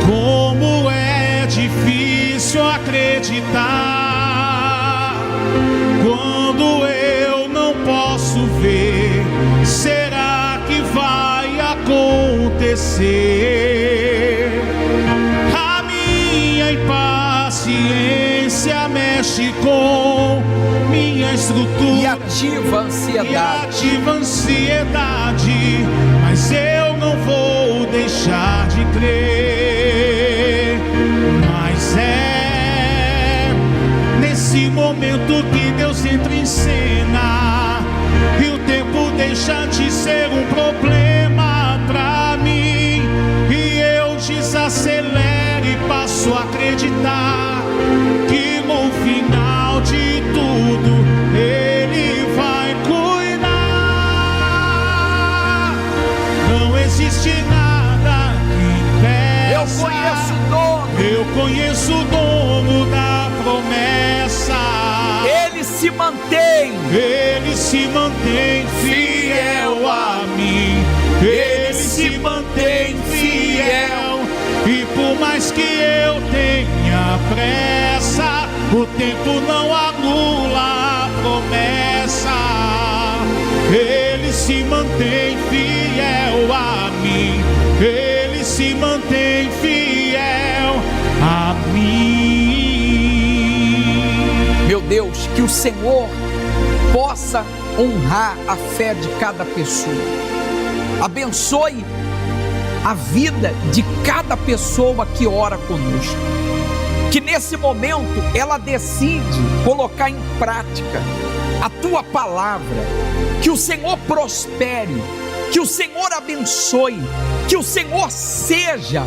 Como é difícil acreditar quando eu não posso ver. Será que vai acontecer? A minha impaciência mexe com minha estrutura E ativa a ansiedade, mas eu não vou deixar de crer. Mas é nesse momento que Deus entra em cena e o tempo deixa de ser um problema pra mim, e eu desacelero e passo a acreditar existe nada que impeça. Eu conheço o dono da promessa. Ele se mantém fiel a mim. Ele se mantém fiel. E por mais que eu tenha pressa, o tempo não anula a promessa. Ele se mantém fiel a mim. Ele se mantém fiel a mim. Meu Deus, que o Senhor possa honrar a fé de cada pessoa. Abençoe a vida de cada pessoa que ora conosco. Que nesse momento ela decide colocar em prática a tua palavra. Que o Senhor prospere, que o Senhor abençoe, que o Senhor seja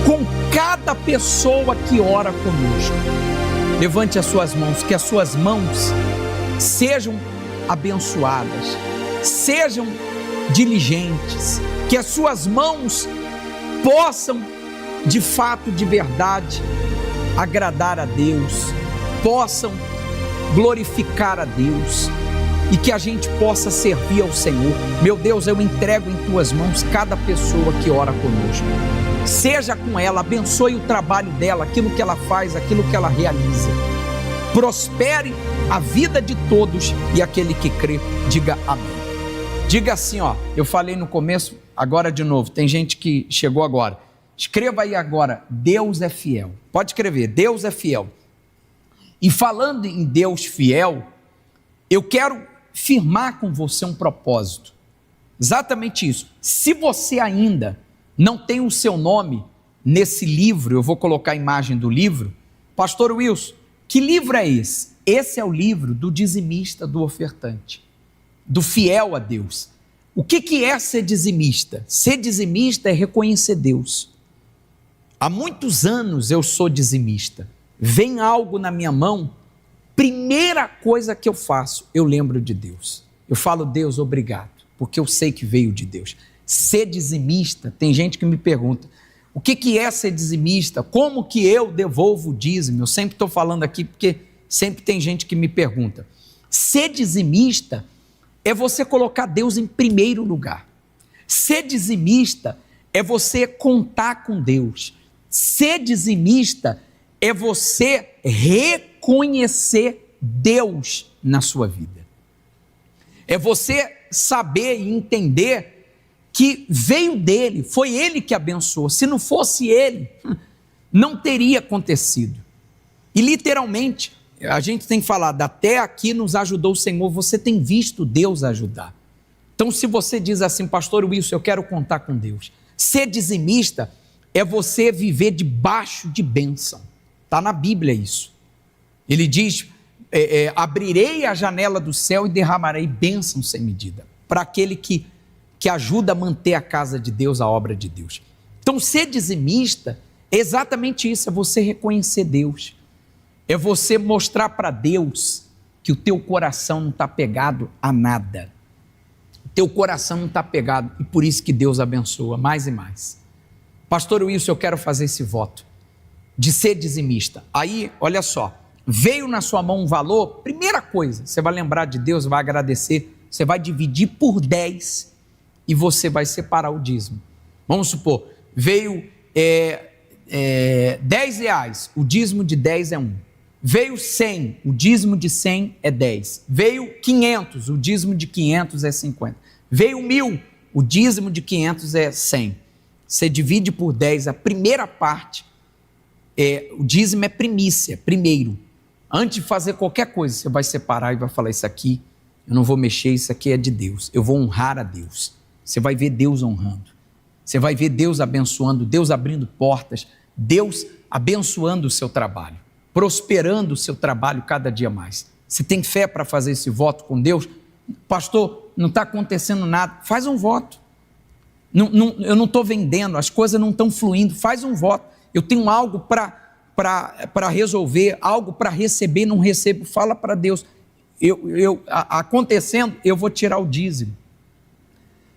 com cada pessoa que ora conosco. Levante as suas mãos, que as suas mãos sejam abençoadas, sejam diligentes, que as suas mãos possam, de fato, de verdade, agradar a Deus, possam glorificar a Deus e que a gente possa servir ao Senhor. Meu Deus, eu entrego em tuas mãos cada pessoa que ora conosco. Seja com ela, abençoe o trabalho dela, aquilo que ela faz, aquilo que ela realiza. Prospere a vida de todos e aquele que crê, diga amém. Diga assim, ó, eu falei no começo, agora de novo, tem gente que chegou agora. Escreva aí agora, Deus é fiel. Pode escrever, Deus é fiel. E falando em Deus fiel, eu quero firmar com você um propósito. Exatamente isso. Se você ainda não tem o seu nome nesse livro, eu vou colocar a imagem do livro. Pastor Wilson, que livro é esse? Esse é o livro do dizimista, do ofertante, do fiel a Deus. O que é ser dizimista? Ser dizimista é reconhecer Deus. Há muitos anos eu sou dizimista. Vem algo na minha mão, primeira coisa que eu faço, eu lembro de Deus. Eu falo, Deus, obrigado, porque eu sei que veio de Deus. Ser dizimista, tem gente que me pergunta, o que é ser dizimista? Como que eu devolvo o dízimo? Eu sempre estou falando aqui porque sempre tem gente que me pergunta. Ser dizimista é você colocar Deus em primeiro lugar. Ser dizimista é você contar com Deus. Ser dizimista é você reconhecer Deus na sua vida. É você saber e entender que veio dele, foi ele que abençoou. Se não fosse ele, não teria acontecido. E literalmente, a gente tem falado, até aqui nos ajudou o Senhor, você tem visto Deus ajudar. Então se você diz assim, pastor Wilson, eu quero contar com Deus. Ser dizimista é você viver debaixo de bênção. Está na Bíblia isso. Ele diz, abrirei a janela do céu e derramarei bênção sem medida. Para aquele que ajuda a manter a casa de Deus, a obra de Deus. Então ser dizimista é exatamente isso, é você reconhecer Deus. É você mostrar para Deus que o teu coração não está pegado a nada. O teu coração não está pegado e por isso que Deus abençoa mais e mais. Pastor Wilson, eu quero fazer esse voto de ser dizimista. Aí, olha só, veio na sua mão um valor, primeira coisa, você vai lembrar de Deus, vai agradecer, você vai dividir por 10 e você vai separar o dízimo. Vamos supor, veio 10 reais, o dízimo de 10 é 1. Veio 100, o dízimo de 100 é 10. Veio 500, o dízimo de 500 é 50. Veio 1.000, o dízimo de 500 é 100. Você divide por 10, a primeira parte, o dízimo é primícia, primeiro. Antes de fazer qualquer coisa, você vai separar e vai falar, isso aqui, eu não vou mexer, isso aqui é de Deus. Eu vou honrar a Deus. Você vai ver Deus honrando. Você vai ver Deus abençoando, Deus abrindo portas, Deus abençoando o seu trabalho, prosperando o seu trabalho cada dia mais. Você tem fé para fazer esse voto com Deus? Pastor, não está acontecendo nada. Faz um voto. Eu não estou vendendo, as coisas não estão fluindo. Faz um voto. Eu tenho algo para resolver, algo para receber, não recebo. Fala para Deus. Acontecendo, eu vou tirar o dízimo.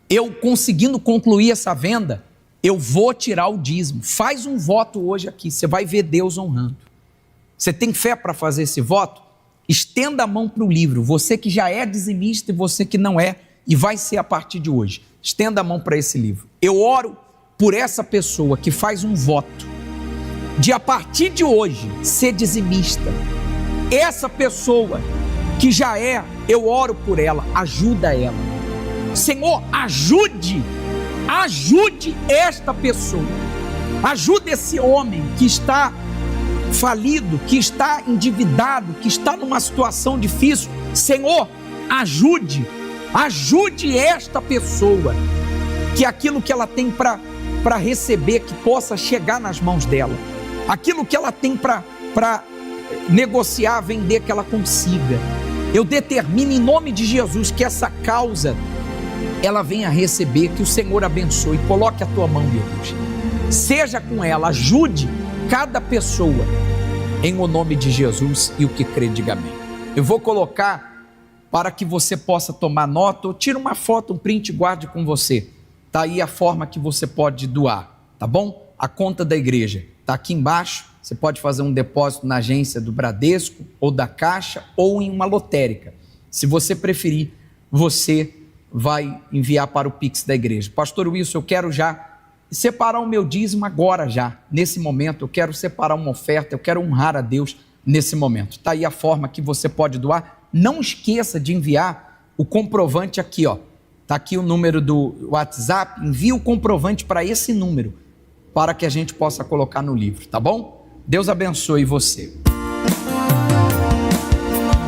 eu conseguindo concluir essa venda, eu vou tirar o dízimo. Faz um voto hoje aqui, você vai ver Deus honrando. Você tem fé para fazer esse voto? Estenda a mão para o livro, você que já é dizimista e você que não é, e vai ser a partir de hoje. Estenda a mão para esse livro. Eu oro por essa pessoa que faz um voto de a partir de hoje ser dizimista. Essa pessoa que já é, eu oro por ela, ajuda ela. Senhor, ajude esta pessoa, ajude esse homem que está falido, que está endividado, que está numa situação difícil. Senhor, ajude esta pessoa, que aquilo que ela tem para receber, que possa chegar nas mãos dela, aquilo que ela tem para negociar, vender, que ela consiga. Eu determino em nome de Jesus que essa causa ela venha receber, que o Senhor abençoe. Coloque a tua mão, meu Deus, seja com ela, ajude cada pessoa, em o nome de Jesus, e o que crê, diga amém. Eu vou colocar para que você possa tomar nota, ou tira uma foto, um print, guarde com você. Está aí a forma que você pode doar, tá bom? A conta da igreja está aqui embaixo. Você pode fazer um depósito na agência do Bradesco, ou da Caixa, ou em uma lotérica. Se você preferir, você vai enviar para o Pix da igreja. Pastor Wilson, eu quero já separar o meu dízimo agora já, nesse momento. Eu quero separar uma oferta, eu quero honrar a Deus nesse momento. Está aí a forma que você pode doar. Não esqueça de enviar o comprovante aqui, ó. Está aqui o número do WhatsApp. Envie o comprovante para esse número, para que a gente possa colocar no livro, tá bom? Deus abençoe você.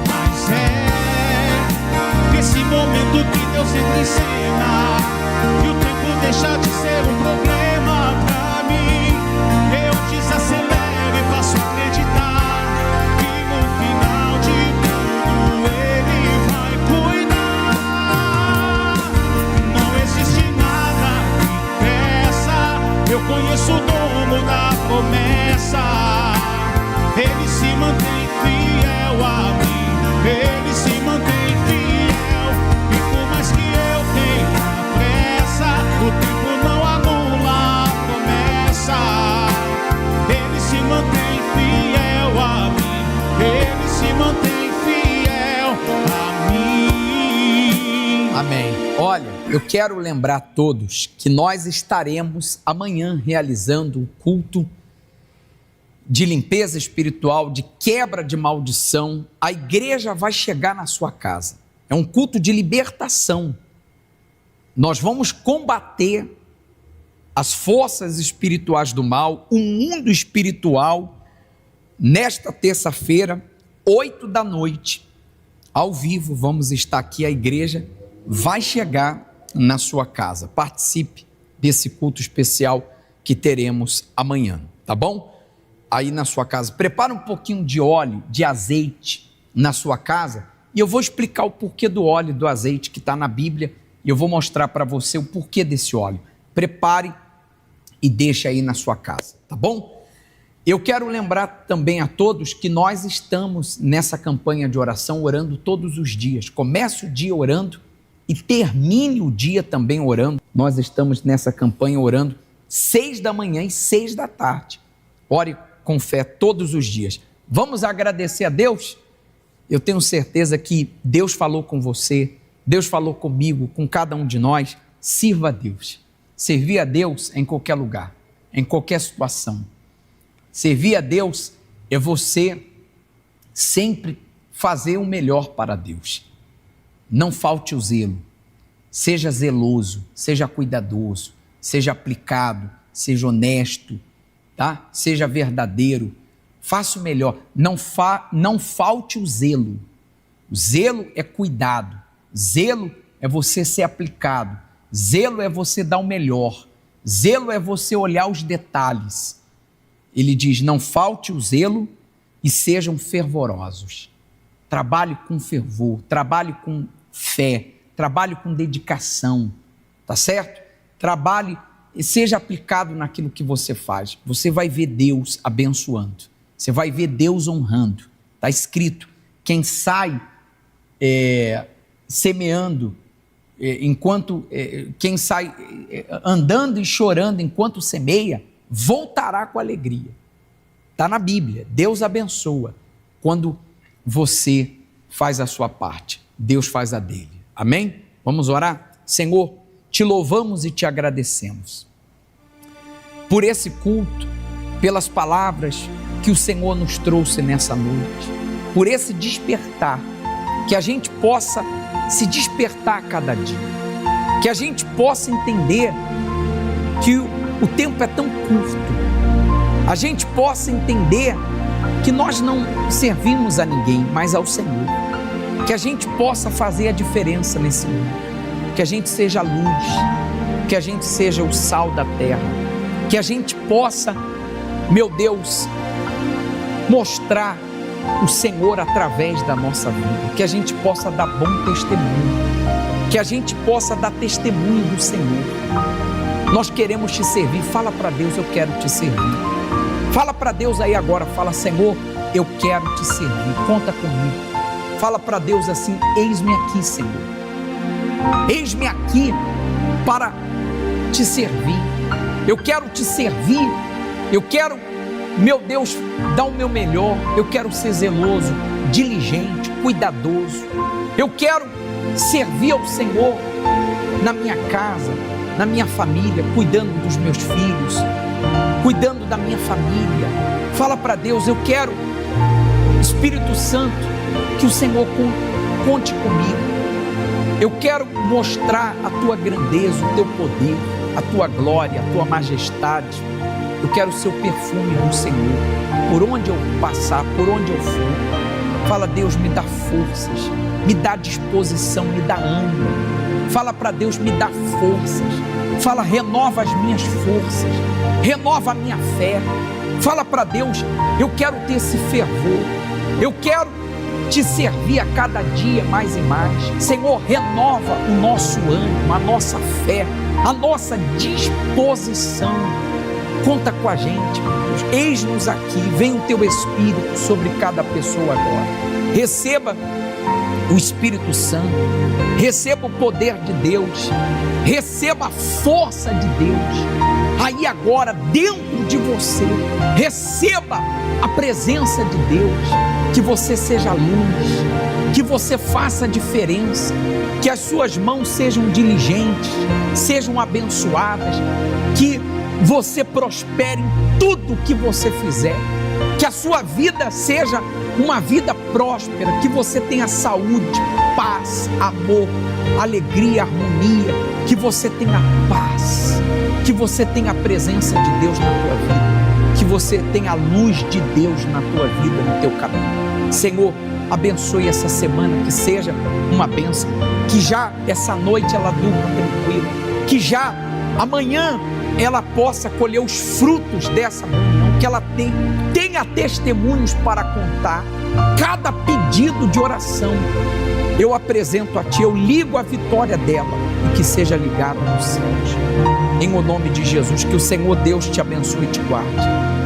Mas é esse momento que Deus entra em cena, e o tempo deixa de ser um problema pra mim. Eu desacelero e passo a acreditar que no final de tudo Ele vai cuidar. Não existe nada que impeça, eu conheço o dono da promessa. Ele se mantém fiel a mim, Ele se mantém fiel. E por mais que eu tenha pressa, o tempo não anula a promessa. Ele se mantém fiel a mim, Ele se mantém fiel a mim. Amém. Olha, eu quero lembrar a todos que nós estaremos amanhã realizando um culto de limpeza espiritual, de quebra de maldição. A igreja vai chegar na sua casa. É um culto de libertação. Nós vamos combater as forças espirituais do mal, o mundo espiritual, nesta terça-feira, 20h, ao vivo. Vamos estar aqui, a igreja vai chegar na sua casa. Participe desse culto especial que teremos amanhã, tá bom? Aí na sua casa, prepara um pouquinho de óleo, de azeite na sua casa, e eu vou explicar o porquê do óleo e do azeite que está na Bíblia, e eu vou mostrar para você o porquê desse óleo. Prepare e deixe aí na sua casa, tá bom? Eu quero lembrar também a todos que nós estamos nessa campanha de oração, orando todos os dias. Comece o dia orando e termine o dia também orando. Nós estamos nessa campanha orando 6 da manhã e 6 da tarde. Ore com fé todos os dias. Vamos agradecer a Deus? Eu tenho certeza que Deus falou com você, Deus falou comigo, com cada um de nós. Sirva a Deus. Servir a Deus em qualquer lugar, em qualquer situação. Servir a Deus é você sempre fazer o melhor para Deus. Não falte o zelo. Seja zeloso, seja cuidadoso, seja aplicado, seja honesto, tá? Seja verdadeiro, faça o melhor, não falte o zelo. O zelo é cuidado, zelo é você ser aplicado, zelo é você dar o melhor, zelo é você olhar os detalhes. Ele diz, não falte o zelo e sejam fervorosos. Trabalhe com fervor, trabalhe com fé, trabalhe com dedicação, tá certo? Trabalhe e seja aplicado naquilo que você faz. Você vai ver Deus abençoando. Você vai ver Deus honrando. Está escrito, quem sai semeando quem sai andando e chorando enquanto semeia, voltará com alegria. Está na Bíblia. Deus abençoa quando você faz a sua parte. Deus faz a dele. Amém? Vamos orar? Senhor, te louvamos e te agradecemos por esse culto, pelas palavras que o Senhor nos trouxe nessa noite, por esse despertar, que a gente possa se despertar a cada dia, que a gente possa entender que o tempo é tão curto, a gente possa entender que nós não servimos a ninguém, mas ao Senhor, que a gente possa fazer a diferença nesse mundo, que a gente seja a luz, que a gente seja o sal da terra, que a gente possa, meu Deus, mostrar o Senhor através da nossa vida, que a gente possa dar bom testemunho, que a gente possa dar testemunho do Senhor. Nós queremos te servir. Fala para Deus, eu quero te servir. Fala para Deus aí agora, fala: Senhor, eu quero te servir, conta comigo. Fala para Deus assim: eis-me aqui, Senhor, eis-me aqui para te servir. Eu quero te servir, eu quero, meu Deus, dar o meu melhor. Eu quero ser zeloso, diligente, cuidadoso. Eu quero servir ao Senhor na minha casa, na minha família, cuidando dos meus filhos, cuidando da minha família. Fala para Deus: eu quero, Espírito Santo, que o Senhor conte comigo. Eu quero mostrar a tua grandeza, o teu poder, a tua glória, a tua majestade. Eu quero ser o perfume do Senhor, por onde eu passar, por onde eu for. Fala: Deus, me dá forças, me dá disposição, me dá ânimo. Fala para Deus: me dá forças. Fala: renova as minhas forças, renova a minha fé. Fala para Deus: eu quero ter esse fervor, eu quero te servir a cada dia mais e mais. Senhor, renova o nosso ânimo, a nossa fé, a nossa disposição. Conta com a gente, meu Deus. Eis-nos aqui, vem o teu Espírito sobre cada pessoa agora. Receba o Espírito Santo, receba o poder de Deus, receba a força de Deus aí agora dentro de você. Receba a presença de Deus, que você seja luz, que você faça a diferença, que as suas mãos sejam diligentes, sejam abençoadas, que você prospere em tudo que você fizer, que a sua vida seja uma vida próspera, que você tenha saúde, paz, amor, alegria, harmonia, que você tenha paz, que você tenha a presença de Deus na tua vida, que você tenha a luz de Deus na tua vida, no teu caminho. Senhor, abençoe essa semana, que seja uma bênção, que já essa noite ela durma tranquila, que já amanhã ela possa colher os frutos dessa manhã, que ela tenha testemunhos para contar. Cada pedido de oração eu apresento a Ti, eu ligo a vitória dela e que seja ligado nos céus. Em o nome de Jesus, que o Senhor Deus te abençoe e te guarde,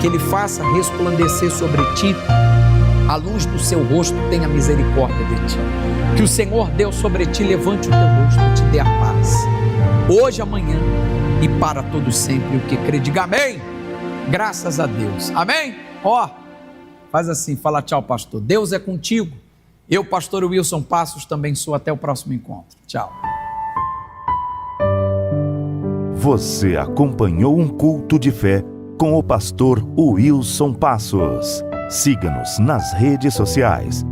que Ele faça resplandecer sobre ti a luz do seu rosto, tenha misericórdia de ti. Que o Senhor Deus sobre ti levante o teu rosto e te dê a paz, hoje, amanhã e para todo sempre. O que crê, diga amém. Graças a Deus. Amém? Ó, faz assim, fala: tchau, pastor. Deus é contigo. Eu, pastor Wilson Passos, também sou. Até o próximo encontro. Tchau. Você acompanhou um culto de fé com o pastor Wilson Passos. Siga-nos nas redes sociais.